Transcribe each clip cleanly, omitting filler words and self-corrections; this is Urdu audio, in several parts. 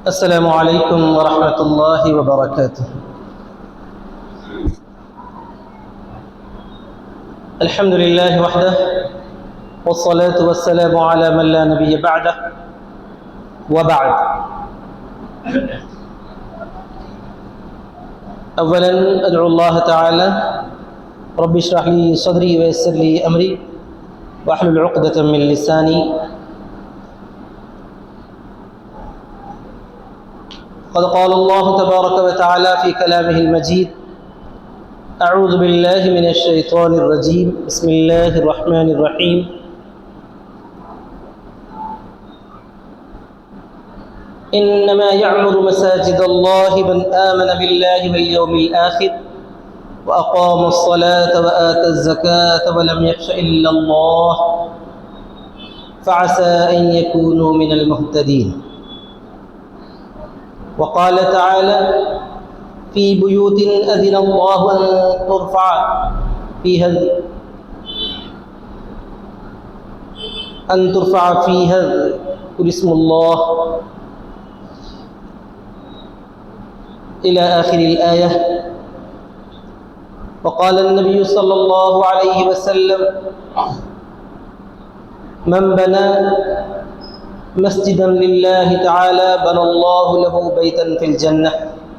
السلام علیکم ورحمۃ اللہ وبرکاتہ۔ الحمد للہ وحدہ والصلاة والسلام علی من لا نبی بعدہ وبعد۔ اولا ادعو اللہ تعالی رب اشرح لی صدری ویسر لی امری واحلل عقدۃ من لسانی۔ قد قال الله تبارك وتعالى في كلامه المجيد: أعوذ بالله من الشيطان الرجيم، بسم الله الرحمن الرحيم۔ إنما يعمر مساجد الله من آمن بالله واليوم الآخر وأقام الصلاة وآتى الزكاة ولم يخش إلا الله فعسى أن يكونوا من المهتدين۔ وقال تعالى: في بيوت أذن الله أن ترفع فيها اسم الله إلى آخر الآية۔ وقال النبي صلى الله عليه وسلم: من بنى مسجدا لله تعالى بنى الله له بيتا في الجنة،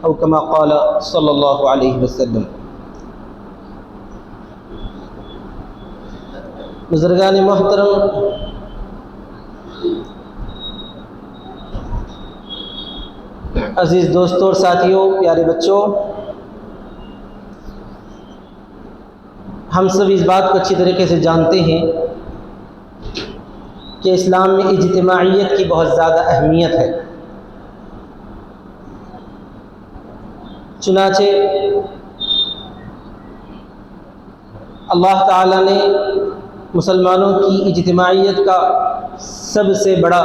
أو كما قال صلى الله عليه وسلم۔ بزرگان محترم، عزیز دوستوں اور ساتھیوں، پیارے بچوں، ہم سب اس بات کو اچھی طریقے سے جانتے ہیں کہ اسلام میں اجتماعیت کی بہت زیادہ اہمیت ہے۔ چنانچہ اللہ تعالیٰ نے مسلمانوں کی اجتماعیت کا سب سے بڑا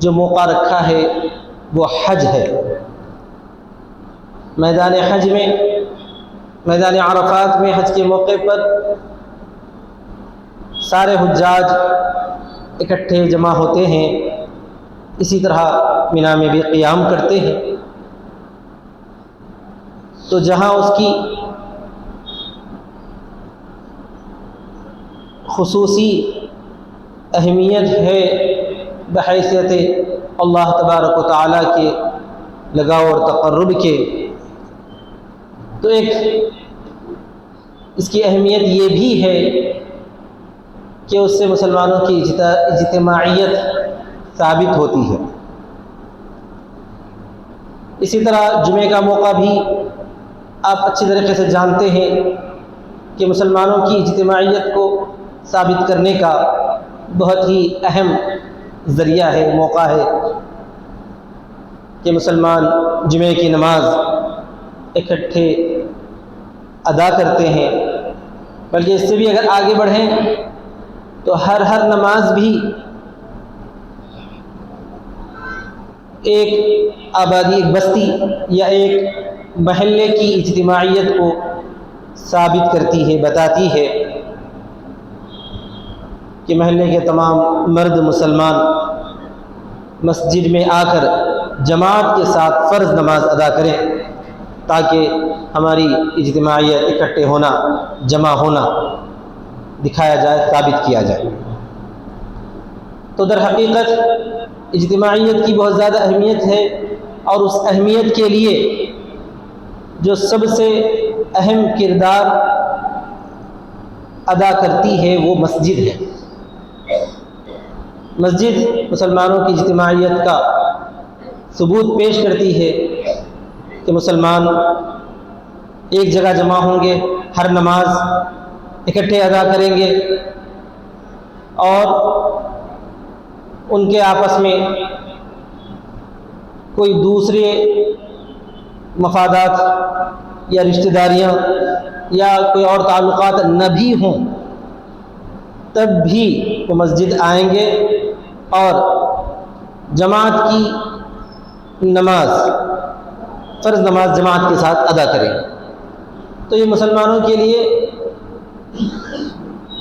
جو موقع رکھا ہے وہ حج ہے۔ میدان حج میں، میدان عرفات میں حج کے موقع پر سارے حجاج اکٹھے جمع ہوتے ہیں، اسی طرح مینا میں بھی قیام کرتے ہیں۔ تو جہاں اس کی خصوصی اہمیت ہے بحیثیت اللہ تبارک و تعالیٰ کے لگاؤ اور تقرب کے، تو ایک اس کی اہمیت یہ بھی ہے کہ اس سے مسلمانوں کی اجتماعیت ثابت ہوتی ہے۔ اسی طرح جمعے کا موقع بھی آپ اچھی طریقے سے جانتے ہیں کہ مسلمانوں کی اجتماعیت کو ثابت کرنے کا بہت ہی اہم ذریعہ ہے، موقع ہے کہ مسلمان جمعے کی نماز اکٹھے ادا کرتے ہیں۔ بلکہ اس سے بھی اگر آگے بڑھیں تو ہر نماز بھی ایک آبادی، ایک بستی یا ایک محلے کی اجتماعیت کو ثابت کرتی ہے، بتاتی ہے کہ محلے کے تمام مرد مسلمان مسجد میں آ کر جماعت کے ساتھ فرض نماز ادا کریں تاکہ ہماری اجتماعیت، اکٹھے ہونا، جمع ہونا دکھایا جائے، ثابت کیا جائے۔ تو در حقیقت اجتماعیت کی بہت زیادہ اہمیت ہے، اور اس اہمیت کے لیے جو سب سے اہم کردار ادا کرتی ہے وہ مسجد ہے۔ مسجد مسلمانوں کی اجتماعیت کا ثبوت پیش کرتی ہے کہ مسلمان ایک جگہ جمع ہوں گے، ہر نماز اکٹھے ادا کریں گے، اور ان کے آپس میں کوئی دوسرے مفادات یا رشتہ داریاں یا کوئی اور تعلقات نہ بھی ہوں، تب بھی وہ مسجد آئیں گے اور جماعت کی نماز، فرض نماز جماعت کے ساتھ ادا کریں۔ تو یہ مسلمانوں کے لیے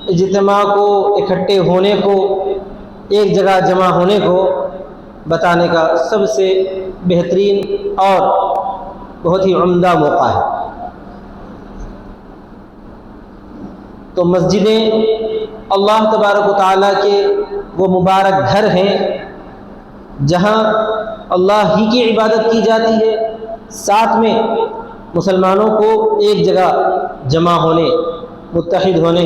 اجتماع کو، اکٹھے ہونے کو، ایک جگہ جمع ہونے کو بتانے کا سب سے بہترین اور بہت ہی عمدہ موقع ہے۔ تو مسجدیں اللہ تبارک و تعالیٰ کے وہ مبارک گھر ہیں جہاں اللہ ہی کی عبادت کی جاتی ہے، ساتھ میں مسلمانوں کو ایک جگہ جمع ہونے، متحد ہونے،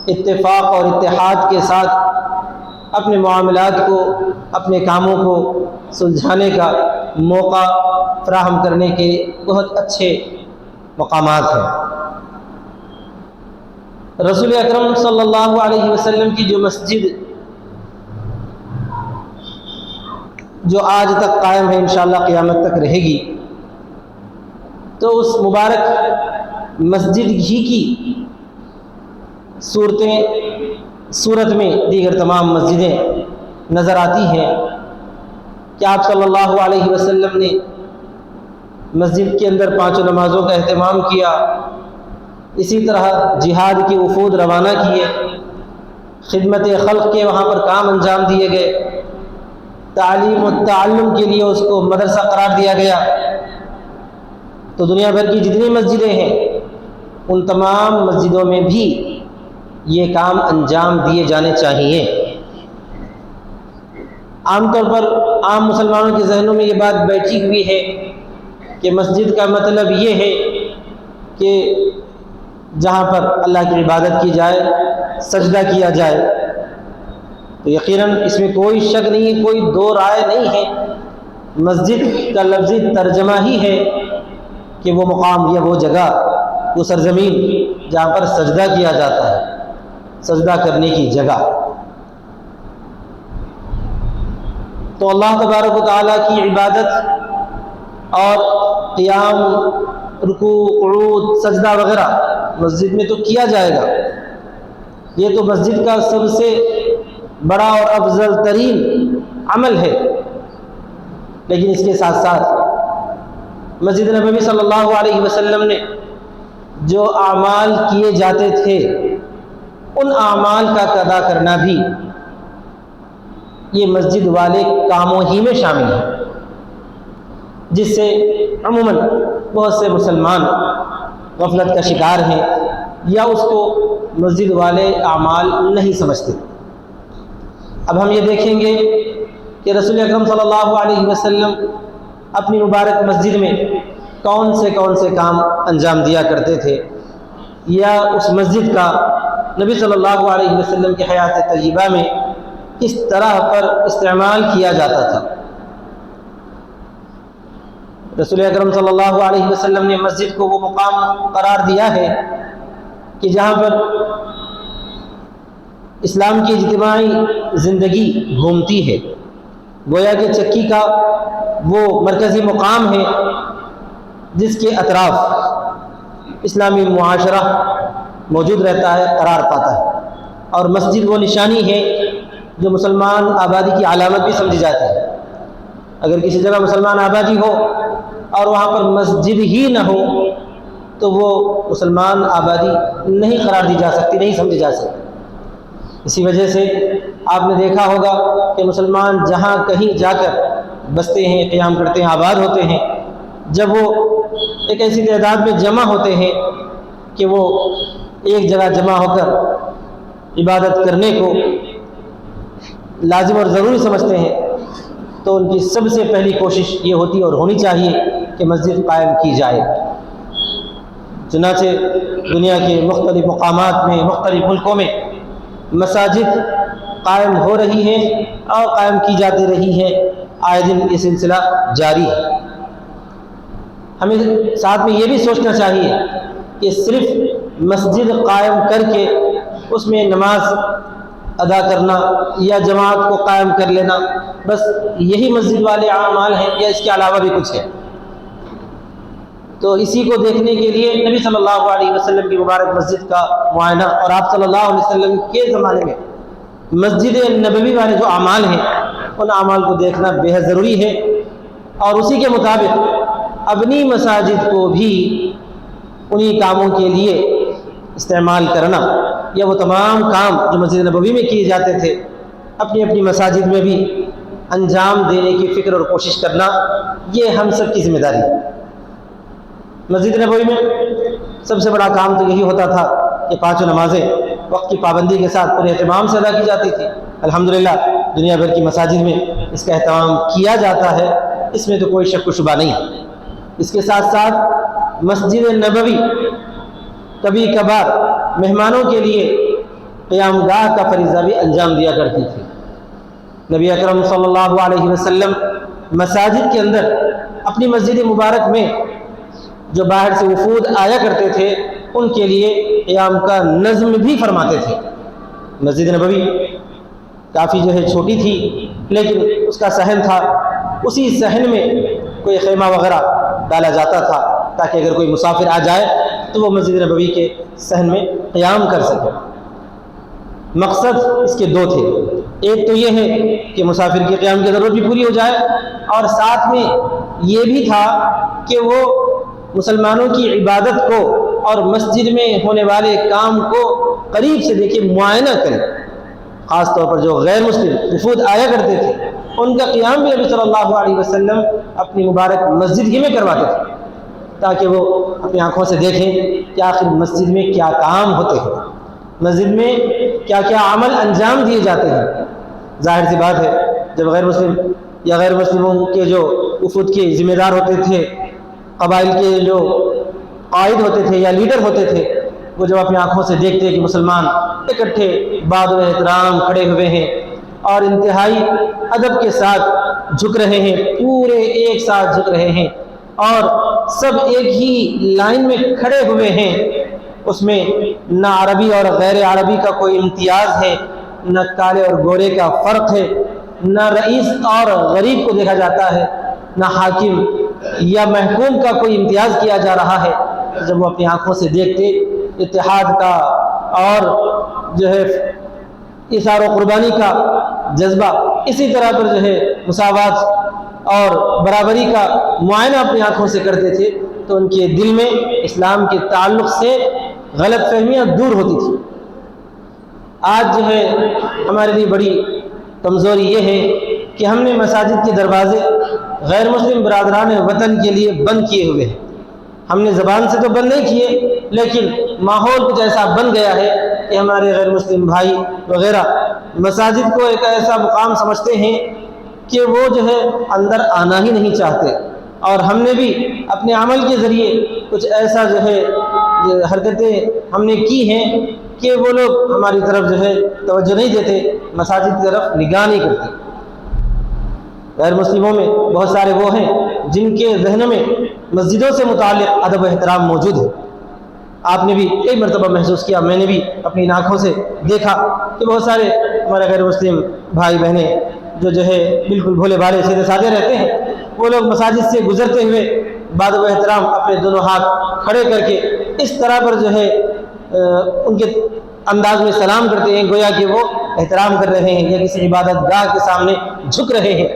اتفاق اور اتحاد کے ساتھ اپنے معاملات کو، اپنے کاموں کو سلجھانے کا موقع فراہم کرنے کے بہت اچھے مقامات ہیں۔ رسول اکرم صلی اللہ علیہ وسلم کی جو مسجد جو آج تک قائم ہے، انشاءاللہ قیامت تک رہے گی، تو اس مبارک مسجد ہی کی صورت میں دیگر تمام مسجدیں نظر آتی ہیں کہ آپ صلی اللہ علیہ وسلم نے مسجد کے اندر 5 نمازوں کا اہتمام کیا، اسی طرح جہاد کے وفود روانہ کیے، خدمت خلق کے وہاں پر کام انجام دیے گئے، تعلیم و تعلم کے لیے اس کو مدرسہ قرار دیا گیا۔ تو دنیا بھر کی جتنی مسجدیں ہیں ان تمام مسجدوں میں بھی یہ کام انجام دیے جانے چاہیے۔ عام طور پر عام مسلمانوں کے ذہنوں میں یہ بات بیٹھی ہوئی ہے کہ مسجد کا مطلب یہ ہے کہ جہاں پر اللہ کی عبادت کی جائے، سجدہ کیا جائے۔ تو یقیناً اس میں کوئی شک نہیں ہے، کوئی دو رائے نہیں ہے، مسجد کا لفظی ترجمہ ہی ہے کہ وہ مقام یا وہ جگہ، وہ سرزمین جہاں پر سجدہ کیا جاتا ہے، سجدہ کرنے کی جگہ۔ تو اللہ تبارک و تعالیٰ کی عبادت اور قیام، رکوع، قعود، سجدہ وغیرہ مسجد میں تو کیا جائے گا، یہ تو مسجد کا سب سے بڑا اور افضل ترین عمل ہے۔ لیکن اس کے ساتھ ساتھ مسجد نبوی صلی اللہ علیہ وسلم نے جو اعمال کیے جاتے تھے ان اعمال کا ادا کرنا بھی یہ مسجد والے کاموں ہی میں شامل ہے، جس سے عموماً بہت سے مسلمان غفلت کا شکار ہیں یا اس کو مسجد والے اعمال نہیں سمجھتے۔ اب ہم یہ دیکھیں گے کہ رسول اکرم صلی اللہ علیہ وسلم اپنی مبارک مسجد میں کون سے کام انجام دیا کرتے تھے، یا اس مسجد کا نبی صلی اللہ علیہ وسلم کی حیات طیبہ میں کس طرح پر استعمال کیا جاتا تھا۔ رسول اکرم صلی اللہ علیہ وسلم نے مسجد کو وہ مقام قرار دیا ہے کہ جہاں پر اسلام کی اجتماعی زندگی گھومتی ہے، گویا کہ چکی کا وہ مرکزی مقام ہے جس کے اطراف اسلامی معاشرہ موجود رہتا ہے، قرار پاتا ہے، اور مسجد وہ نشانی ہے جو مسلمان آبادی کی علامت بھی سمجھی جاتی ہے۔ اگر کسی جگہ مسلمان آبادی ہو اور وہاں پر مسجد ہی نہ ہو تو وہ مسلمان آبادی نہیں قرار دی جا سکتی، نہیں سمجھی جا سکتی۔ اسی وجہ سے آپ نے دیکھا ہوگا کہ مسلمان جہاں کہیں جا کر بستے ہیں، قیام کرتے ہیں، آباد ہوتے ہیں، جب وہ ایک ایسی تعداد میں جمع ہوتے ہیں کہ وہ ایک جگہ جمع ہو کر عبادت کرنے کو لازم اور ضروری سمجھتے ہیں، تو ان کی سب سے پہلی کوشش یہ ہوتی اور ہونی چاہیے کہ مسجد قائم کی جائے۔ چنانچہ دنیا کے مختلف مقامات میں، مختلف ملکوں میں مساجد قائم ہو رہی ہیں اور قائم کی جاتی رہی ہیں، آئے دن یہ سلسلہ جاری ہے۔ ہمیں ساتھ میں یہ بھی سوچنا چاہیے کہ صرف مسجد قائم کر کے اس میں نماز ادا کرنا یا جماعت کو قائم کر لینا بس یہی مسجد والے اعمال ہیں، یا اس کے علاوہ بھی کچھ ہے؟ تو اسی کو دیکھنے کے لیے نبی صلی اللہ علیہ وسلم کی مبارک مسجد کا معائنہ، اور آپ صلی اللہ علیہ وسلم کے زمانے میں مسجد نبوی والے جو اعمال ہیں ان اعمال کو دیکھنا بے حد ضروری ہے، اور اسی کے مطابق اپنی مساجد کو بھی انہی کاموں کے لیے استعمال کرنا، یا وہ تمام کام جو مسجد نبوی میں کیے جاتے تھے اپنی اپنی مساجد میں بھی انجام دینے کی فکر اور کوشش کرنا، یہ ہم سب کی ذمہ داری ہے۔ مسجد نبوی میں سب سے بڑا کام تو یہی ہوتا تھا کہ پانچوں نمازیں وقت کی پابندی کے ساتھ پورے اہتمام سے ادا کی جاتی تھی۔ الحمدللہ دنیا بھر کی مساجد میں اس کا اہتمام کیا جاتا ہے، اس میں تو کوئی شک و شبہ نہیں۔ اس کے ساتھ ساتھ مسجد نبوی کبھی کبھار مہمانوں کے لیے قیام گاہ کا فریضہ بھی انجام دیا کرتی تھی۔ نبی اکرم صلی اللہ علیہ وسلم مساجد کے اندر اپنی مسجد مبارک میں جو باہر سے وفود آیا کرتے تھے ان کے لیے قیام کا نظم بھی فرماتے تھے۔ مسجد نبوی کافی چھوٹی تھی، لیکن اس کا صحن تھا، اسی صحن میں کوئی خیمہ وغیرہ ڈالا جاتا تھا تاکہ اگر کوئی مسافر آ جائے تو وہ مسجد نبوی کے صحن میں قیام کر سکے۔ مقصد اس کے دو تھے، ایک تو یہ ہے کہ مسافر کے قیام کی ضرورت بھی پوری ہو جائے، اور ساتھ میں یہ بھی تھا کہ وہ مسلمانوں کی عبادت کو اور مسجد میں ہونے والے کام کو قریب سے دیکھے، معائنہ کریں۔ خاص طور پر جو غیر مسلم وفود آیا کرتے تھے ان کا قیام بھی نبی صلی اللہ علیہ وسلم اپنی مبارک مسجد ہی میں کرواتے تھے تاکہ وہ اپنی آنکھوں سے دیکھیں کہ آخر مسجد میں کیا کام ہوتے ہیں، مسجد میں کیا کیا عمل انجام دیے جاتے ہیں۔ ظاہر سی بات ہے جب غیر مسلم یا غیر مسلموں کے جو وفود کے ذمہ دار ہوتے تھے، قبائل کے جو قائد ہوتے تھے یا لیڈر ہوتے تھے، وہ جب اپنی آنکھوں سے دیکھتے کہ مسلمان اکٹھے باد و احترام کھڑے ہوئے ہیں اور انتہائی ادب کے ساتھ جھک رہے ہیں، پورے ایک ساتھ جھک رہے ہیں اور سب ایک ہی لائن میں کھڑے ہوئے ہیں، اس میں نہ عربی اور غیر عربی کا کوئی امتیاز ہے، نہ کالے اور گورے کا فرق ہے، نہ رئیس اور غریب کو دیکھا جاتا ہے، نہ حاکم یا محکوم کا کوئی امتیاز کیا جا رہا ہے۔ جب وہ اپنی آنکھوں سے دیکھتے اتحاد کا اور اثار و قربانی کا جذبہ، اسی طرح پر مساوات اور برابری کا معائنہ اپنی آنکھوں سے کرتے تھے تو ان کے دل میں اسلام کے تعلق سے غلط فہمیاں دور ہوتی تھی۔ آج ہمارے لیے بڑی کمزوری یہ ہے کہ ہم نے مساجد کے دروازے غیر مسلم برادران وطن کے لیے بند کیے ہوئے ہیں۔ ہم نے زبان سے تو بند نہیں کیے، لیکن ماحول کچھ ایسا بن گیا ہے کہ ہمارے غیر مسلم بھائی وغیرہ مساجد کو ایک ایسا مقام سمجھتے ہیں کہ وہ اندر آنا ہی نہیں چاہتے، اور ہم نے بھی اپنے عمل کے ذریعے کچھ ایسا حرکتیں ہم نے کی ہیں کہ وہ لوگ ہماری طرف توجہ نہیں دیتے، مساجد کی طرف نگاہ نہیں کرتے۔ غیر مسلموں میں بہت سارے وہ ہیں جن کے ذہن میں مسجدوں سے متعلق ادب و احترام موجود ہے۔ آپ نے بھی کئی مرتبہ محسوس کیا، میں نے بھی اپنی آنکھوں سے دیکھا کہ بہت سارے ہمارے غیر مسلم بھائی بہنیں جو بالکل بھولے بھالے سیدھے سادے رہتے ہیں، وہ لوگ مساجد سے گزرتے ہوئے بادب و احترام اپنے دونوں ہاتھ کھڑے کر کے اس طرح پر ان کے انداز میں سلام کرتے ہیں گویا کہ وہ احترام کر رہے ہیں یا کسی عبادت گاہ کے سامنے جھک رہے ہیں۔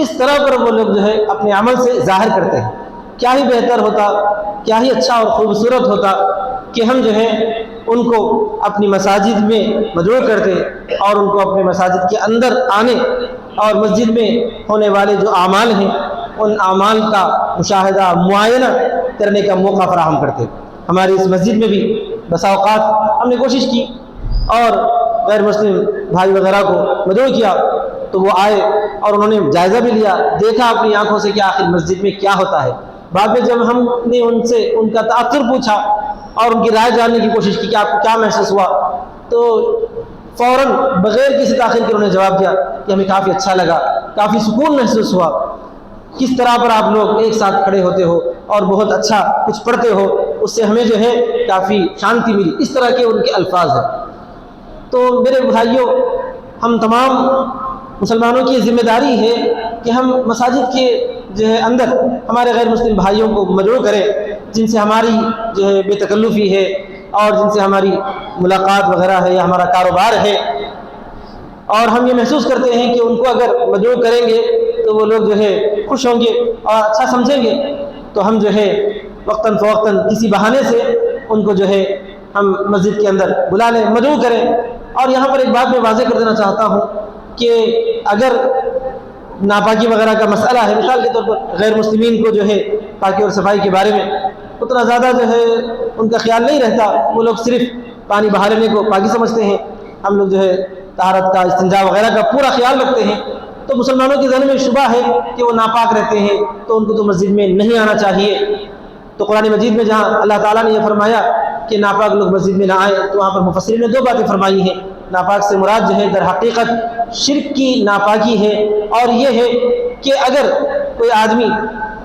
اس طرح پر وہ لوگ اپنے عمل سے ظاہر کرتے ہیں۔ کیا ہی بہتر ہوتا، کیا ہی اچھا اور خوبصورت ہوتا کہ ہم ان کو اپنی مساجد میں مدعو کرتے اور ان کو اپنے مساجد کے اندر آنے اور مسجد میں ہونے والے جو اعمال ہیں ان اعمال کا مشاہدہ، معائنہ کرنے کا موقع فراہم کرتے۔ ہماری اس مسجد میں بھی بسا اوقات ہم نے کوشش کی اور غیر مسلم بھائی وغیرہ کو مدعو کیا تو وہ آئے اور انہوں نے جائزہ بھی لیا، دیکھا اپنی آنکھوں سے کہ آخر مسجد میں کیا ہوتا ہے۔ بعد میں جب ہم نے ان سے ان کا تاثر پوچھا اور ان کی رائے جاننے کی کوشش کی کہ آپ کو کیا محسوس ہوا، تو فوراً بغیر کسی تاخیر کے انہوں نے جواب دیا کہ ہمیں کافی اچھا لگا، کافی سکون محسوس ہوا، کس طرح پر آپ لوگ ایک ساتھ کھڑے ہوتے ہو اور بہت اچھا کچھ پڑھتے ہو، اس سے ہمیں کافی شانتی ملی۔ اس طرح کے ان کے الفاظ ہیں۔ تو میرے بھائیوں، ہم تمام مسلمانوں کی ذمہ داری ہے کہ ہم مساجد کے اندر ہمارے غیر مسلم بھائیوں کو مدعو کریں جن سے ہماری بے تکلفی ہے اور جن سے ہماری ملاقات وغیرہ ہے یا ہمارا کاروبار ہے، اور ہم یہ محسوس کرتے ہیں کہ ان کو اگر مدعو کریں گے تو وہ لوگ خوش ہوں گے اور اچھا سمجھیں گے، تو ہم وقتاً فوقتاً کسی بہانے سے ان کو ہم مسجد کے اندر بلا لیں، مدعو کریں۔ اور یہاں پر ایک بات میں واضح کر دینا چاہتا ہوں کہ اگر ناپاکی وغیرہ کا مسئلہ ہے، مثال کے طور پر غیر مسلمین کو جو ہے پاکی اور صفائی کے بارے میں اتنا زیادہ جو ہے ان کا خیال نہیں رہتا، وہ لوگ صرف پانی بہا لینے کو پاکی سمجھتے ہیں، ہم لوگ جو ہے طہارت کا استنجا وغیرہ کا پورا خیال رکھتے ہیں، تو مسلمانوں کے ذہن میں شبہ ہے کہ وہ ناپاک رہتے ہیں تو ان کو تو مسجد میں نہیں آنا چاہیے۔ تو قرآن مجید میں جہاں اللہ تعالیٰ نے یہ فرمایا کہ ناپاک لوگ مسجد میں نہ آئیں، تو وہاں پر مفسرین نے دو باتیں فرمائی ہیں۔ ناپاک سے مراد جو ہے در حقیقت شرک کی ناپاکی ہے، اور یہ ہے کہ اگر کوئی آدمی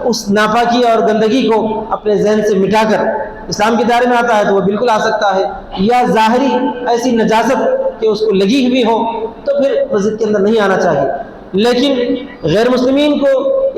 اس ناپاکی اور گندگی کو اپنے ذہن سے مٹا کر اسلام کے دائرے میں آتا ہے تو وہ بالکل آ سکتا ہے، یا ظاہری ایسی نجاست کہ اس کو لگی ہوئی ہو تو پھر مسجد کے اندر نہیں آنا چاہیے۔ لیکن غیر مسلمین کو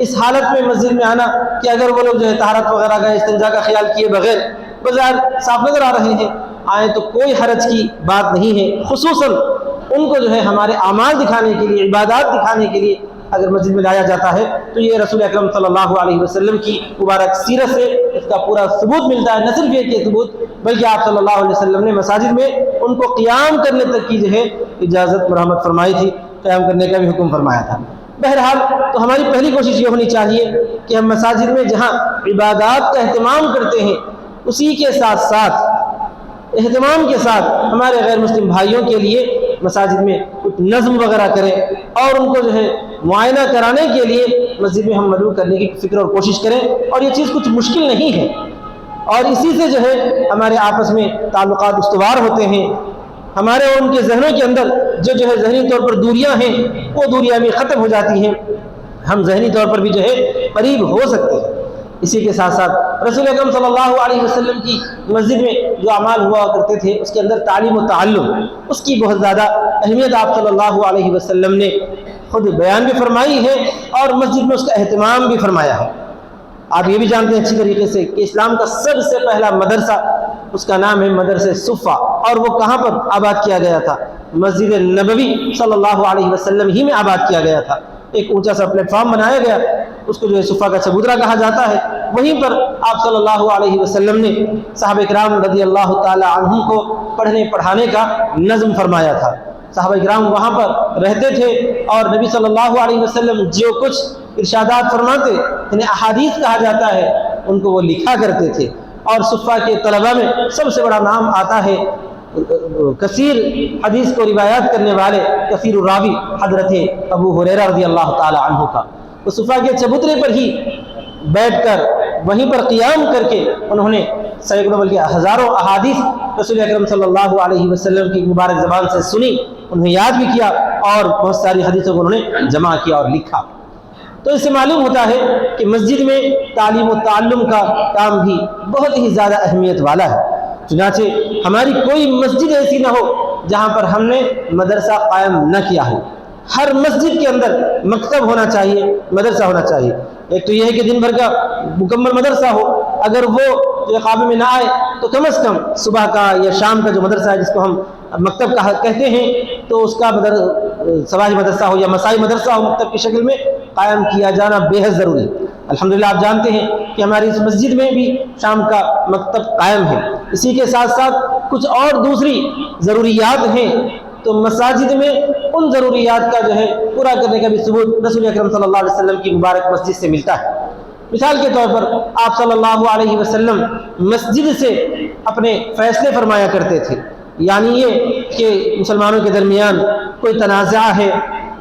اس حالت میں مسجد میں آنا کہ اگر وہ لوگ جو ہے طہارت وغیرہ کا استنجا کا خیال کیے بغیر بظاہر صاف نظر آ رہے ہیں آئیں تو کوئی حرج کی بات نہیں ہے، خصوصاً ان کو جو ہے ہمارے اعمال دکھانے کے لیے، عبادات دکھانے کے لیے اگر مسجد میں لایا جاتا ہے تو یہ رسول اکرم صلی اللہ علیہ وسلم کی مبارک سیرت سے اس کا پورا ثبوت ملتا ہے۔ نہ صرف یہ کہ ثبوت، بلکہ آپ صلی اللہ علیہ وسلم نے مساجد میں ان کو قیام کرنے تک کی جو ہے اجازت مرحمت فرمائی تھی، قیام کرنے کا بھی حکم فرمایا تھا۔ بہرحال تو ہماری پہلی کوشش یہ ہونی چاہیے کہ ہم مساجد میں جہاں عبادات کا اہتمام کرتے ہیں اسی کے ساتھ ساتھ اہتمام کے ساتھ ہمارے غیر مسلم بھائیوں کے لیے مساجد میں کچھ نظم وغیرہ کریں، اور ان کو جو ہے معائنہ کرانے کے لیے مسجد میں ہم مدعو کرنے کی فکر اور کوشش کریں، اور یہ چیز کچھ مشکل نہیں ہے، اور اسی سے جو ہے ہمارے آپس میں تعلقات استوار ہوتے ہیں، ہمارے اور ان کے ذہنوں کے اندر جو ہے ذہنی طور پر دوریاں ہیں وہ دوریاں بھی ختم ہو جاتی ہیں، ہم ذہنی طور پر بھی جو ہے قریب ہو سکتے ہیں۔ اسی کے ساتھ ساتھ رسول اکرم صلی اللہ علیہ وسلم کی مسجد میں جو اعمال ہوا کرتے تھے اس کے اندر تعلیم و تعلم، اس کی بہت زیادہ اہمیت آپ صلی اللہ علیہ وسلم نے خود بیان بھی فرمائی ہے، اور مسجد میں اس کا اہتمام بھی فرمایا ہے۔ آپ یہ بھی جانتے ہیں اچھی طریقے سے کہ اسلام کا سب سے پہلا مدرسہ، اس کا نام ہے مدرسہ صفہ، اور وہ کہاں پر آباد کیا گیا تھا؟ مسجد نبوی صلی اللہ علیہ وسلم ہی میں آباد کیا گیا تھا۔ ایک اونچا سا پلیٹ فارم بنایا گیا، اس کو جو ہے صفہ کا چبوترا کہا جاتا ہے، وہیں پر آپ صلی اللہ علیہ وسلم نے صحابہ کرام رضی اللہ تعالی عنہم کو پڑھنے پڑھانے کا نظم فرمایا تھا۔ صحابہ کرام وہاں پر رہتے تھے، اور نبی صلی اللہ علیہ وسلم جو کچھ ارشادات فرماتے انہیں احادیث کہا جاتا ہے ان کو وہ لکھا کرتے تھے، اور صفہ کے طلبہ میں سب سے بڑا نام آتا ہے کثیر حدیث کو روایات کرنے والے کثیر الراوی حضرت ابو ہریرہ رضی اللہ تعالی عنہ کا۔ وہ صفہ کے چبوترے پر ہی بیٹھ کر وہیں پر قیام کر کے انہوں نے سینکڑوں بلکہ ہزاروں احادیث رسول اکرم صلی اللہ علیہ وسلم کی مبارک زبان سے سنی، انہیں یاد بھی کیا، اور بہت ساری حدیثوں کو انہوں نے جمع کیا اور لکھا۔ تو اس سے معلوم ہوتا ہے کہ مسجد میں تعلیم و تعلم کا کام بھی بہت ہی زیادہ اہمیت والا ہے۔ چنانچہ ہماری کوئی مسجد ایسی نہ ہو جہاں پر ہم نے مدرسہ قائم نہ کیا ہو۔ ہر مسجد کے اندر مکتب ہونا چاہیے، مدرسہ ہونا چاہیے۔ ایک تو یہ ہے کہ دن بھر کا مکمل مدرسہ ہو، اگر وہ جو خواب میں نہ آئے تو کم از کم صبح کا یا شام کا جو مدرسہ ہے جس کو ہم مکتب کا کہتے ہیں، تو اس کا صباحی مدرسہ ہو یا مسائی مدرسہ ہو مکتب کی شکل میں قائم کیا جانا بے حد ضروری ہے۔ الحمدللہ آپ جانتے ہیں کہ ہماری اس مسجد میں بھی شام کا مکتب قائم ہے۔ اسی کے ساتھ ساتھ کچھ اور دوسری ضروریات ہیں، تو مساجد میں ان ضروریات کا جو ہے پورا کرنے کا بھی ثبوت رسول اکرم صلی اللہ علیہ وسلم کی مبارک مسجد سے ملتا ہے۔ مثال کے طور پر آپ صلی اللہ علیہ وسلم مسجد سے اپنے فیصلے فرمایا کرتے تھے، یعنی یہ کہ مسلمانوں کے درمیان کوئی تنازع ہے،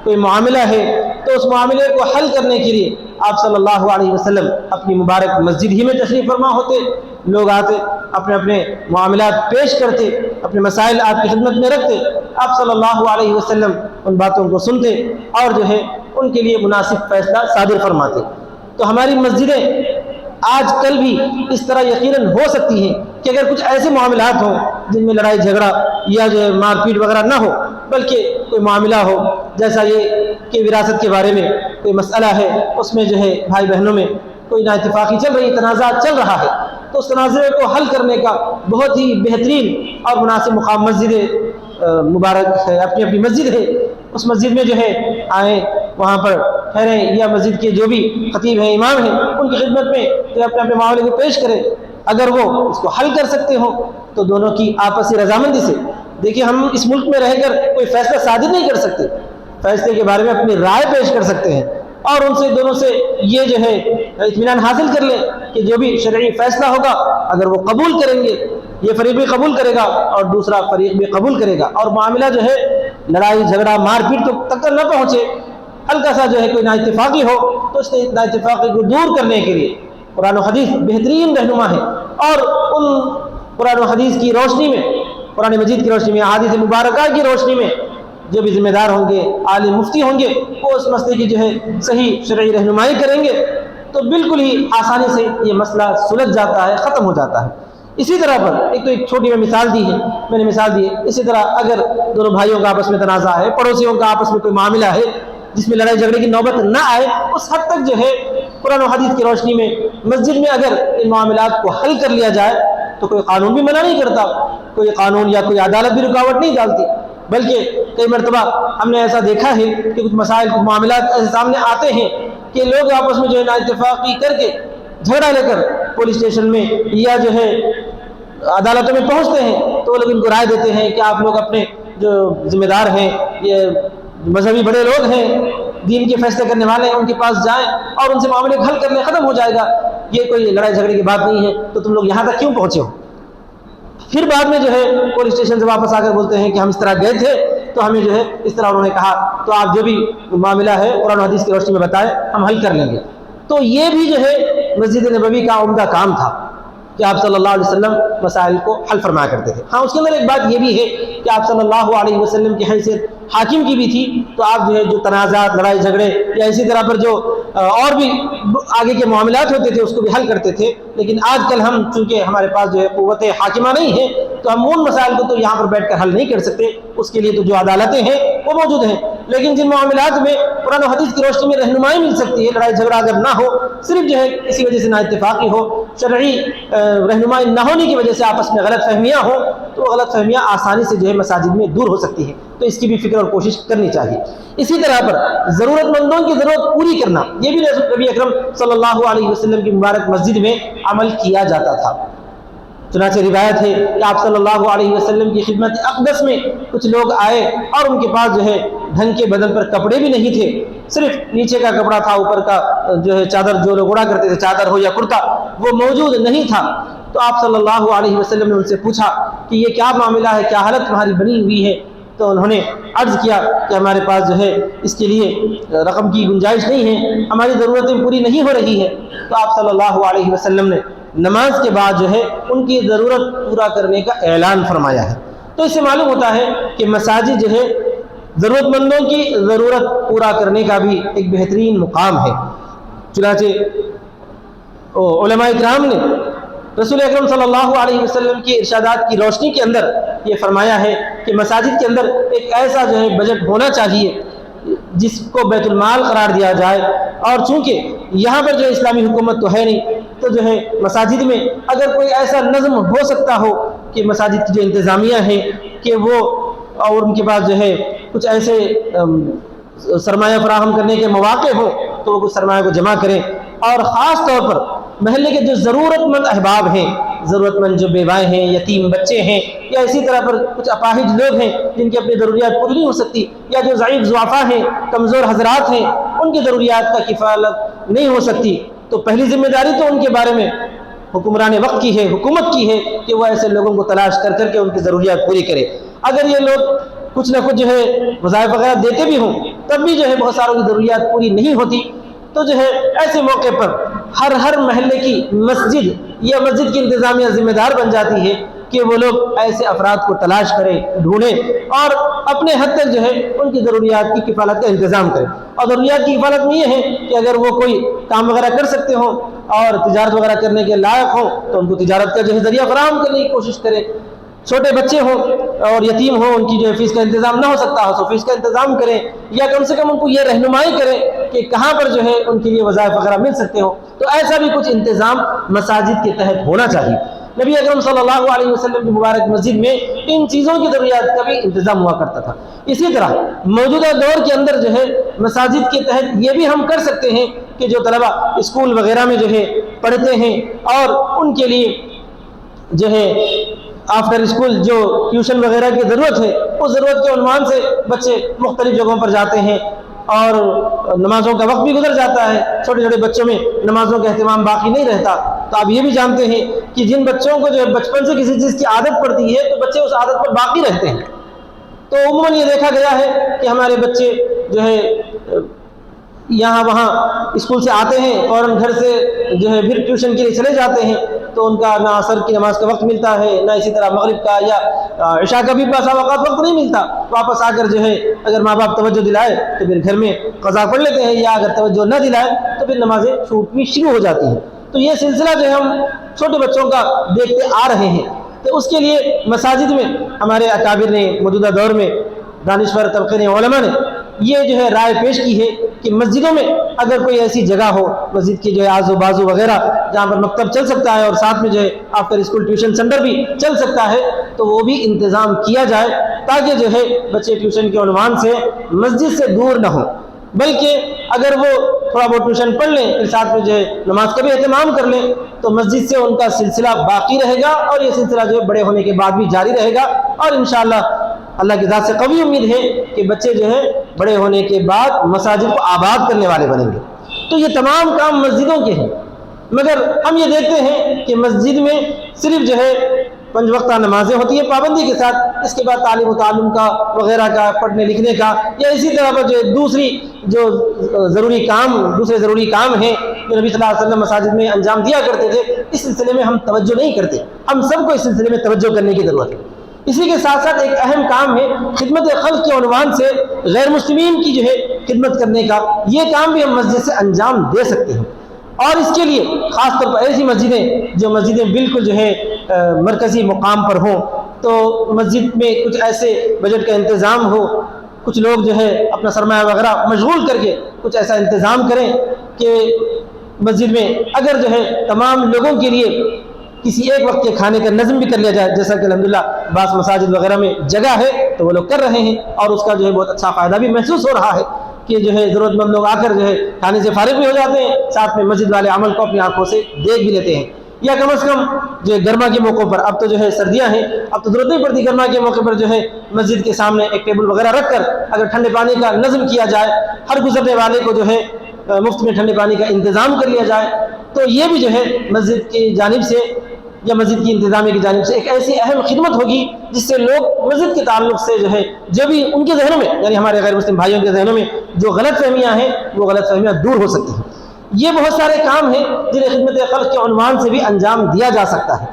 کوئی معاملہ ہے، تو اس معاملے کو حل کرنے کے لیے آپ صلی اللہ علیہ وسلم اپنی مبارک مسجد ہی میں تشریف فرما ہوتے، لوگ آتے اپنے اپنے معاملات پیش کرتے، اپنے مسائل آپ کی خدمت میں رکھتے، آپ صلی اللہ علیہ وسلم ان باتوں کو سنتے اور جو ہے ان کے لیے مناسب فیصلہ صادر فرماتے۔ تو ہماری مسجدیں آج کل بھی اس طرح یقیناً ہو سکتی ہیں کہ اگر کچھ ایسے معاملات ہوں جن میں لڑائی جھگڑا یا جو ہے مار پیٹ وغیرہ نہ ہو، بلکہ کوئی معاملہ ہو جیسا یہ کہ وراثت کے بارے میں کوئی مسئلہ ہے، اس میں جو ہے بھائی بہنوں میں کوئی نااتفاقی چل رہی، تنازعات چل رہا ہے، تو اس تنازع کو حل کرنے کا بہت ہی بہترین اور مناسب مقام مسجد مبارک ہے، اپنی اپنی مسجد ہے، اس مسجد میں جو ہے آئیں، وہاں پر ٹھہریں، یا مسجد کے جو بھی خطیب ہیں، امام ہیں، ان کی خدمت میں جو اپنے اپنے معاملے کو پیش کریں۔ اگر وہ اس کو حل کر سکتے ہو تو دونوں کی آپسی رضامندی سے، دیکھیے ہم اس ملک میں رہ کر کوئی فیصلہ صادر نہیں کر سکتے، فیصلے کے بارے میں اپنی رائے پیش کر سکتے ہیں، اور ان سے دونوں سے یہ جو ہے اطمینان حاصل کر لیں کہ جو بھی شرعی فیصلہ ہوگا اگر وہ قبول کریں گے، یہ فریق بھی قبول کرے گا اور دوسرا فریق بھی قبول کرے گا، اور معاملہ جو ہے لڑائی جھگڑا مار پیٹ تک نہ پہنچے، ہلکا سا جو ہے کوئی نا اتفاقی ہو تو اس نا اتفاقی کو دور کرنے کے لیے قرآن و حدیث بہترین رہنما ہے، اور ان قرآن و حدیث کی روشنی میں، قرآن مجید کی روشنی میں، احادیث مبارکہ کی روشنی میں جو بھی ذمہ دار ہوں گے، عالم مفتی ہوں گے، وہ اس مسئلے کی جو ہے صحیح شرعی رہنمائی کریں گے تو بالکل ہی آسانی سے یہ مسئلہ سلجھ جاتا ہے، ختم ہو جاتا ہے۔ اسی طرح پر ایک چھوٹی میں مثال دی ہے، میں نے مثال دی ہے، اسی طرح اگر دونوں بھائیوں کا آپس میں تنازع ہے، پڑوسیوں کا آپس میں کوئی معاملہ ہے جس میں لڑائی جھگڑے کی نوبت نہ آئے، اس حد تک جو ہے قرآن و حدیث کی روشنی میں مسجد میں اگر ان معاملات کو حل کر لیا جائے تو کوئی قانون بھی منع نہیں کرتا، کوئی قانون یا کوئی عدالت بھی رکاوٹ نہیں ڈالتی، بلکہ کئی مرتبہ ہم نے ایسا دیکھا ہے کہ کچھ مسائل کچھ معاملات ایسے سامنے آتے ہیں کہ لوگ آپس میں جو ہے نا اتفاقی کر کے جھگڑا لے کر پولیس اسٹیشن میں یا جو ہے عدالتوں میں پہنچتے ہیں تو وہ لوگ ان کو رائے دیتے ہیں کہ آپ لوگ اپنے جو ذمہ دار ہیں، یہ مذہبی بڑے لوگ ہیں، دین کے فیصلے کرنے والے ہیں، ان کے پاس جائیں اور ان سے معاملے حل کر لیں، ختم ہو جائے گا، یہ کوئی لڑائی جھگڑے کی بات نہیں ہے، تو تم لوگ یہاں تک کیوں پہنچے ہو؟ پھر بعد میں جو ہے پولیس اسٹیشن سے واپس آ کر بولتے ہیں کہ ہم اس طرح گئے تھے تو ہمیں جو ہے اس طرح انہوں نے کہا، تو آپ جو بھی معاملہ ہے قرآن و حدیث کی روشنی میں بتائیں، ہم حل کر لیں گے۔ تو یہ بھی جو ہے مسجد نبوی کا عمدہ کام تھا کہ آپ صلی اللہ علیہ وسلم مسائل کو حل فرمایا کرتے تھے۔ ہاں، اس کے اندر ایک بات یہ بھی ہے کہ آپ صلی اللہ علیہ وسلم کی حیثیت حاکم کی بھی تھی، تو آپ جو ہے جو تنازعات، لڑائی جھگڑے یا اسی طرح پر جو اور بھی آگے کے معاملات ہوتے تھے اس کو بھی حل کرتے تھے، لیکن آج کل ہم چونکہ ہمارے پاس جو ہے قوت حاکمہ نہیں ہے تو ہم ان مسائل کو تو یہاں پر بیٹھ کر حل نہیں کر سکتے، اس کے لیے تو جو عدالتیں ہیں وہ موجود ہیں، لیکن جن معاملات میں قرآن و حدیث کی روشنی میں رہنمائی مل سکتی ہے، لڑائی جھگڑا اگر نہ ہو، صرف جو ہے اسی وجہ سے نا اتفاقی ہو، شرعی رہنمائی نہ ہونے کی وجہ سے آپس میں غلط فہمیاں ہوں، تو وہ غلط فہمیاں آسانی سے جو ہے مساجد میں دور ہو سکتی ہیں، تو اس کی بھی فکر اور کوشش کرنی چاہیے۔ اسی طرح پر ضرورت مندوں کی ضرورت پوری کرنا، یہ بھی نبی اکرم صلی اللہ علیہ وسلم کی مبارک مسجد میں عمل کیا جاتا تھا۔ چنانچہ روایت ہے کہ آپ صلی اللہ علیہ وسلم کی خدمت اقدس میں کچھ لوگ آئے اور ان کے پاس جو ہے ڈھنگ کے بدن پر کپڑے بھی نہیں تھے، صرف نیچے کا کپڑا تھا، اوپر کا جو ہے چادر جو لوگ اڑا کرتے تھے، چادر ہو یا کرتا، وہ موجود نہیں تھا۔ تو آپ صلی اللہ علیہ وسلم نے ان سے پوچھا کہ یہ کیا معاملہ ہے، کیا حالت تمہاری بنی ہوئی ہے؟ تو انہوں نے عرض کیا کہ ہمارے پاس جو ہے اس کے لیے رقم کی گنجائش نہیں ہے، ہماری ضرورتیں پوری نہیں ہو رہی ہے۔ تو آپ صلی اللہ علیہ وسلم نے نماز کے بعد جو ہے ان کی ضرورت پورا کرنے کا اعلان فرمایا ہے۔ تو اس سے معلوم ہوتا ہے کہ مساجد جو ہے ضرورت مندوں کی ضرورت پورا کرنے کا بھی ایک بہترین مقام ہے۔ چنانچہ علماء کرام نے رسول اکرم صلی اللہ علیہ وسلم کی ارشادات کی روشنی کے اندر یہ فرمایا ہے کہ مساجد کے اندر ایک ایسا جو ہے بجٹ ہونا چاہیے جس کو بیت المال قرار دیا جائے، اور چونکہ یہاں پر جو اسلامی حکومت تو ہے نہیں، تو جو ہے مساجد میں اگر کوئی ایسا نظم ہو سکتا ہو کہ مساجد کی جو انتظامیہ ہیں کہ وہ اور ان کے پاس جو ہے کچھ ایسے سرمایہ فراہم کرنے کے مواقع ہوں تو وہ کچھ سرمایہ کو جمع کریں، اور خاص طور پر محلے کے جو ضرورت مند احباب ہیں، ضرورت مند جو بیوائیں ہیں، یتیم بچے ہیں، یا اسی طرح پر کچھ اپاہج لوگ ہیں جن کی اپنی ضروریات پوری نہیں ہو سکتی، یا جو ضعیف ضعفاء ہیں، کمزور حضرات ہیں، ان کی ضروریات کا کفالت نہیں ہو سکتی، تو پہلی ذمہ داری تو ان کے بارے میں حکمران وقت کی ہے، حکومت کی ہے کہ وہ ایسے لوگوں کو تلاش کر کر کے ان کی ضروریات پوری کرے۔ اگر یہ لوگ کچھ نہ کچھ جو ہے وظائف وغیرہ دیتے بھی ہوں تب بھی جو ہے بہت ساروں کی ضروریات پوری نہیں ہوتی، تو جو ہے ایسے موقع پر ہر محلے کی مسجد یا مسجد کی انتظامیہ ذمہ دار بن جاتی ہے کہ وہ لوگ ایسے افراد کو تلاش کریں، ڈھونڈیں اور اپنے حد تک جو ہے ان کی ضروریات کی کفالت کا انتظام کریں۔ اور ضروریات کی کفالت میں یہ ہے کہ اگر وہ کوئی کام وغیرہ کر سکتے ہوں اور تجارت وغیرہ کرنے کے لائق ہوں تو ان کو تجارت کا جو ہے ذریعہ فراہم کرنے کی کوشش کریں۔ چھوٹے بچے ہوں اور یتیم ہوں، ان کی جو ہے فیس کا انتظام نہ ہو سکتا ہو تو فیس کا انتظام کریں، یا کم سے کم ان کو یہ رہنمائی کریں کہ کہاں پر جو ہے ان کے لیے وظائف وغیرہ مل سکتے ہوں۔ تو ایسا بھی کچھ انتظام مساجد کے تحت ہونا چاہیے۔ نبی اکرم صلی اللہ علیہ وسلم کی مبارک مسجد میں ان چیزوں کی ضروریات کا بھی انتظام ہوا کرتا تھا۔ اسی طرح موجودہ دور کے اندر جو ہے مساجد کے تحت یہ بھی ہم کر سکتے ہیں کہ جو طلبہ اسکول وغیرہ میں جو ہے پڑھتے ہیں اور ان کے لیے جو ہے آفٹر اسکول جو ٹیوشن وغیرہ کی ضرورت ہے، اس ضرورت کے عنوان سے بچے مختلف جگہوں پر جاتے ہیں، اور نمازوں کا وقت بھی گزر جاتا ہے، چھوٹے چھوٹے بچوں میں نمازوں کا اہتمام باقی نہیں رہتا۔ تو آپ یہ بھی جانتے ہیں کہ جن بچوں کو جو ہے بچپن سے کسی چیز کی عادت پڑتی ہے تو بچے اس عادت پر باقی رہتے ہیں۔ تو عموماً یہ دیکھا گیا ہے کہ ہمارے بچے جو ہے یہاں وہاں اسکول سے آتے ہیں، فوراً گھر سے جو ہے پھر ٹیوشن کے لیے چلے جاتے ہیں، تو ان کا نہ عصر کی نماز کا وقت ملتا ہے، نہ اسی طرح مغرب کا یا عشاء کا بھی بعض اوقات وقت نہیں ملتا۔ واپس آ کر جو ہے اگر ماں باپ توجہ دلائے تو پھر گھر میں قضا پڑھ لیتے ہیں، یا اگر توجہ نہ دلائے تو پھر نمازیں چھوٹنی شروع ہو جاتی ہیں۔ تو یہ سلسلہ جو ہے ہم چھوٹے بچوں کا دیکھتے آ رہے ہیں۔ تو اس کے لیے مساجد میں ہمارے اکابر نے موجودہ دور میں دانشور طبقے نے، علماء نے یہ جو ہے رائے پیش کی ہے کہ مسجدوں میں اگر کوئی ایسی جگہ ہو، مسجد کی جو ہے آزو بازو وغیرہ جہاں پر مکتب چل سکتا ہے اور ساتھ میں جو ہے آفٹر اسکول ٹیوشن سینٹر بھی چل سکتا ہے، تو وہ بھی انتظام کیا جائے تاکہ جو ہے بچے ٹیوشن کے عنوان سے مسجد سے دور نہ ہوں، بلکہ اگر وہ تھوڑا بہت ٹیوشن پڑھ لیں پھر ساتھ میں جو ہے نماز کا بھی اہتمام کر لیں تو مسجد سے ان کا سلسلہ باقی رہے گا، اور یہ سلسلہ جو ہے بڑے ہونے کے بعد بھی جاری رہے گا، اور انشاءاللہ اللہ کی ذات سے قوی امید ہے کہ بچے جو ہے بڑے ہونے کے بعد مساجد کو آباد کرنے والے بنیں گے۔ تو یہ تمام کام مسجدوں کے ہیں، مگر ہم یہ دیکھتے ہیں کہ مسجد میں صرف جو ہے 5 وقتہ نمازیں ہوتی ہیں پابندی کے ساتھ، اس کے بعد تعلیم و تعلم کا وغیرہ کا، پڑھنے لکھنے کا، یا اسی طرح پر جو دوسرے ضروری کام ہیں جو نبی صلی اللہ علیہ وسلم مساجد میں انجام دیا کرتے تھے، اس سلسلے میں ہم توجہ نہیں کرتے۔ ہم سب کو اس سلسلے میں توجہ کرنے کی ضرورت ہے۔ اسی کے ساتھ ساتھ ایک اہم کام ہے خدمت خلق کے عنوان سے غیر مسلمین کی جو ہے خدمت کرنے کا، یہ کام بھی ہم مسجد سے انجام دے سکتے ہیں۔ اور اس کے لیے خاص طور پر ایسی مسجدیں جو مسجدیں بالکل جو ہے مرکزی مقام پر ہوں، تو مسجد میں کچھ ایسے بجٹ کا انتظام ہو، کچھ لوگ جو ہے اپنا سرمایہ وغیرہ مشغول کر کے کچھ ایسا انتظام کریں کہ مسجد میں اگر جو ہے تمام لوگوں کے لیے کسی ایک وقت کے کھانے کا نظم بھی کر لیا جائے، جیسا کہ الحمدللہ بعض مساجد وغیرہ میں جگہ ہے تو وہ لوگ کر رہے ہیں، اور اس کا جو ہے بہت اچھا فائدہ بھی محسوس ہو رہا ہے کہ جو ہے ضرورت مند لوگ آ کر جو ہے کھانے سے فارغ بھی ہو جاتے ہیں، ساتھ میں مسجد والے عمل کو اپنی آنکھوں سے دیکھ بھی لیتے ہیں۔ یا کم از کم جو ہے گرما کے موقع پر، اب تو جو ہے سردیاں ہیں، اب تو ضرورت نہیں پڑتی، گرما کے موقع پر جو ہے مسجد کے سامنے ایک ٹیبل وغیرہ رکھ کر اگر ٹھنڈے پانی کا نظم کیا جائے، ہر گزرنے والے کو جو ہے مفت میں ٹھنڈے پانی کا انتظام کر لیا جائے، تو یہ بھی جو ہے مسجد کی جانب سے یا مسجد کی انتظامیہ کی جانب سے ایک ایسی اہم خدمت ہوگی جس سے لوگ مسجد کے تعلق سے جو ہے جو بھی ان کے ذہنوں میں، یعنی ہمارے غیر مسلم بھائیوں کے ذہنوں میں جو غلط فہمیاں ہیں وہ غلط فہمیاں دور ہو سکتی ہیں۔ یہ بہت سارے کام ہیں جنہیں خدمت خلق کے عنوان سے بھی انجام دیا جا سکتا ہے۔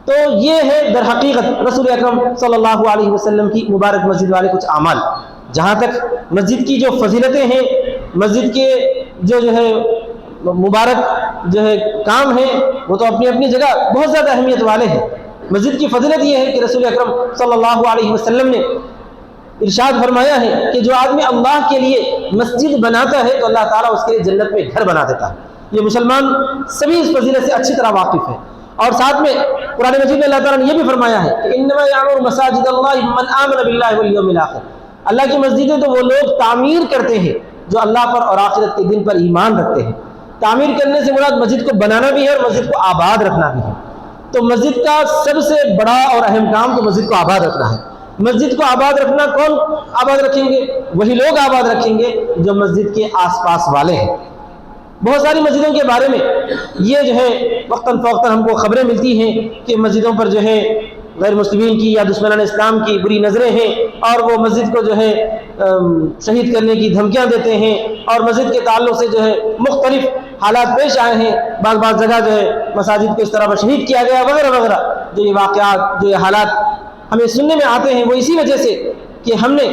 تو یہ ہے در حقیقت رسول اکرم صلی اللہ علیہ وسلم کی مبارک مسجد والے کچھ اعمال۔ جہاں تک مسجد کی جو فضیلتیں ہیں، مسجد کے جو ہے مبارک جو ہے کام ہیں، وہ تو اپنی اپنی جگہ بہت زیادہ اہمیت والے ہیں۔ مسجد کی فضیلت یہ ہے کہ رسول اکرم صلی اللہ علیہ وسلم نے ارشاد فرمایا ہے کہ جو آدمی اللہ کے لیے مسجد بناتا ہے تو اللہ تعالیٰ اس کے لیے جنت میں گھر بنا دیتا ہے۔ یہ مسلمان سبھی اس فضیلت سے اچھی طرح واقف ہیں۔ اور ساتھ میں قرآن مجید میں اللہ تعالیٰ نے یہ بھی فرمایا ہے کہ انما یعمر مساجد اللہ من آمن باللہ والیوم الاخر، اللہ کی مسجدیں تو وہ لوگ تعمیر کرتے ہیں جو اللہ پر اور آخرت کے دن پر ایمان رکھتے ہیں۔ تعمیر کرنے سے مراد مسجد کو بنانا بھی ہے اور مسجد کو آباد رکھنا بھی ہے۔ تو مسجد کا سب سے بڑا اور اہم کام تو مسجد کو آباد رکھنا ہے۔ مسجد کو آباد رکھنا کون آباد رکھیں گے؟ وہی لوگ آباد رکھیں گے جو مسجد کے آس پاس والے ہیں۔ بہت ساری مسجدوں کے بارے میں یہ جو ہے وقتاً فوقتاً ہم کو خبریں ملتی ہیں کہ مسجدوں پر جو ہے غیر مسلمین کی یا دشمنان اسلام کی بری نظریں ہیں، اور وہ مسجد کو جو ہے شہید کرنے کی دھمکیاں دیتے ہیں، اور مسجد کے تعلق سے جو ہے مختلف حالات پیش آئے ہیں۔ بعض جگہ جو ہے مساجد کو اس طرح پر شہید کیا گیا وغیرہ وغیرہ۔ جو یہ واقعات، جو یہ حالات ہمیں سننے میں آتے ہیں وہ اسی وجہ سے کہ ہم نے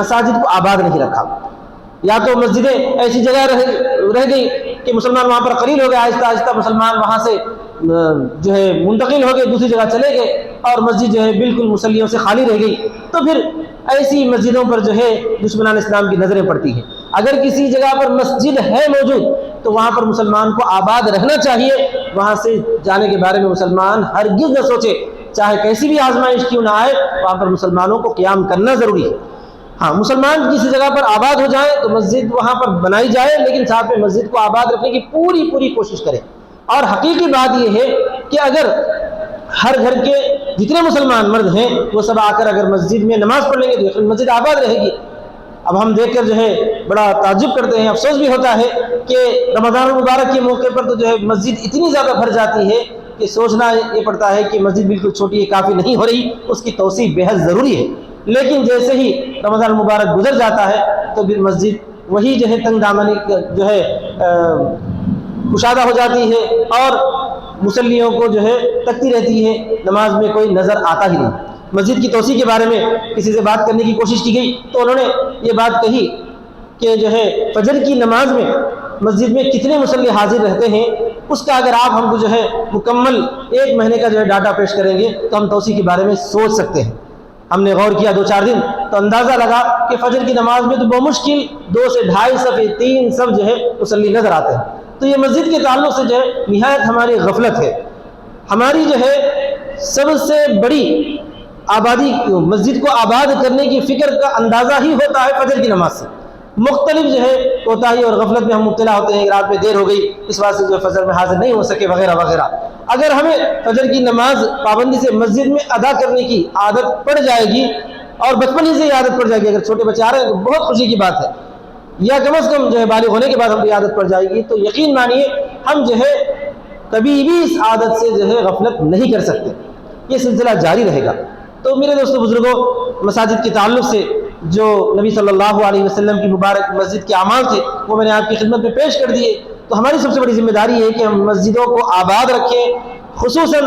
مساجد کو آباد نہیں رکھا۔ یا تو مسجدیں ایسی جگہ رہ گئی کہ مسلمان وہاں پر قلیل ہو گئے، آہستہ آہستہ مسلمان وہاں سے جو ہے منتقل ہو گئے، دوسری جگہ چلے گئے، اور مسجد جو ہے بالکل مصلیوں سے خالی رہ گئی۔ تو پھر ایسی مسجدوں پر جو ہے دشمنان اسلام کی نظریں پڑتی ہیں۔ اگر کسی جگہ پر مسجد ہے موجود تو وہاں پر مسلمان کو آباد رہنا چاہیے، وہاں سے جانے کے بارے میں مسلمان ہرگز نہ سوچے، چاہے کیسی بھی آزمائش کیوں نہ آئے، وہاں پر مسلمانوں کو قیام کرنا ضروری ہے۔ ہاں، مسلمان کسی جگہ پر آباد ہو جائیں تو مسجد وہاں پر بنائی جائے، لیکن ساتھ میں مسجد کو آباد رکھنے کی پوری کوشش کریں۔ اور حقیقی بات یہ ہے کہ اگر ہر گھر کے جتنے مسلمان مرد ہیں وہ سب آ کر اگر مسجد میں نماز پڑھ لیں گے تو یقیناً مسجد آباد رہے گی۔ اب ہم دیکھ کر جو ہے بڑا تعجب کرتے ہیں، افسوس بھی ہوتا ہے کہ رمضان المبارک کے موقع پر تو جو ہے مسجد اتنی زیادہ بھر جاتی ہے کہ سوچنا یہ پڑتا ہے کہ مسجد بالکل چھوٹی ہے، کافی نہیں ہو رہی، اس کی توسیع بے حد ضروری ہے۔ لیکن جیسے ہی رمضان المبارک گزر جاتا ہے تو پھر مسجد وہی جو ہے تنگ دامنی جو ہے کشادہ ہو جاتی ہے اور مصلیوں کو جو ہے تکتی رہتی ہے، نماز میں کوئی نظر آتا ہی نہیں۔ مسجد کی توسیع کے بارے میں کسی سے بات کرنے کی کوشش کی گئی تو انہوں نے یہ بات کہی کہ جو ہے فجر کی نماز میں مسجد میں کتنے مصلی حاضر رہتے ہیں، اس کا اگر آپ ہم کو جو ہے مکمل 1 مہینے کا جو ہے ڈاٹا پیش کریں گے تو ہم توسیع کے بارے میں سوچ سکتے ہیں۔ ہم نے غور کیا 2-4 دن تو اندازہ لگا کہ فجر کی نماز میں تو بمشکل 2 سے 2.5 صف 3 صف جو ہے مصلی نظر آتے ہیں۔ تو یہ مسجد کے تعلق سے جو ہے نہایت ہماری غفلت ہے۔ ہماری جو ہے سب سے بڑی آبادی مسجد کو آباد کرنے کی فکر کا اندازہ ہی ہوتا ہے فجر کی نماز سے۔ مختلف جو ہے کوتاہی اور غفلت میں ہم مبتلا ہوتے ہیں، رات میں دیر ہو گئی اس واسطے جو فجر میں حاضر نہیں ہو سکے وغیرہ وغیرہ۔ اگر ہمیں فجر کی نماز پابندی سے مسجد میں ادا کرنے کی عادت پڑ جائے گی اور بچپن ہی سے یہ عادت پڑ جائے گی، اگر چھوٹے بچے آ رہے ہیں تو بہت خوشی کی بات ہے، یا کم از کم جو ہے بالغ ہونے کے بعد ہم کو عادت پڑ جائے گی، تو یقین مانیے ہم جو ہے کبھی بھی اس عادت سے جو ہے غفلت نہیں کر سکتے، یہ سلسلہ جاری رہے گا۔ تو میرے دوستو بزرگوں، مساجد کے تعلق سے جو نبی صلی اللہ علیہ وسلم کی مبارک مسجد کے اعمال تھے وہ میں نے آپ کی خدمت میں پیش کر دیے۔ تو ہماری سب سے بڑی ذمہ داری ہے کہ ہم مسجدوں کو آباد رکھیں، خصوصاً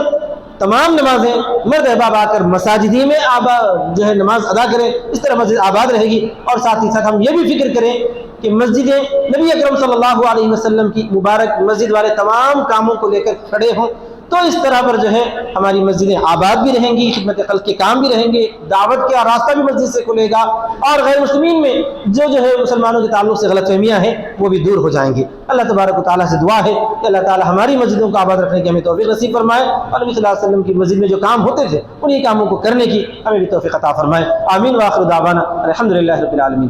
تمام نمازیں مرد احباب آ کر مساجدی میں جو ہے نماز ادا کریں، اس طرح مسجد آباد رہے گی۔ اور ساتھ ہی ساتھ ہم یہ بھی فکر کریں کہ مسجدیں نبی اکرم صلی اللہ علیہ وسلم کی مبارک مسجد والے تمام کاموں کو لے کر کھڑے ہوں، تو اس طرح پر جو ہے ہماری مسجدیں آباد بھی رہیں گی، خدمت خلق کے کام بھی رہیں گے، دعوت کا راستہ بھی مسجد سے کھلے گا، اور غیر مسلمین میں جو ہے مسلمانوں کے تعلق سے غلط فہمیاں ہیں وہ بھی دور ہو جائیں گی۔ اللہ تبارک و تعالیٰ سے دعا ہے کہ اللہ تعالیٰ ہماری مسجدوں کو آباد رکھنے کی ہمیں توفیق نصیب فرمائے، اور نبی صلی اللہ علیہ وسلم کی مسجد میں جو کام ہوتے تھے انہی کاموں کو کرنے کی ہمیں بھی توفیق عطا فرمائے۔ آمین۔ وآخر دعوانا الحمدللہ رب العالمین۔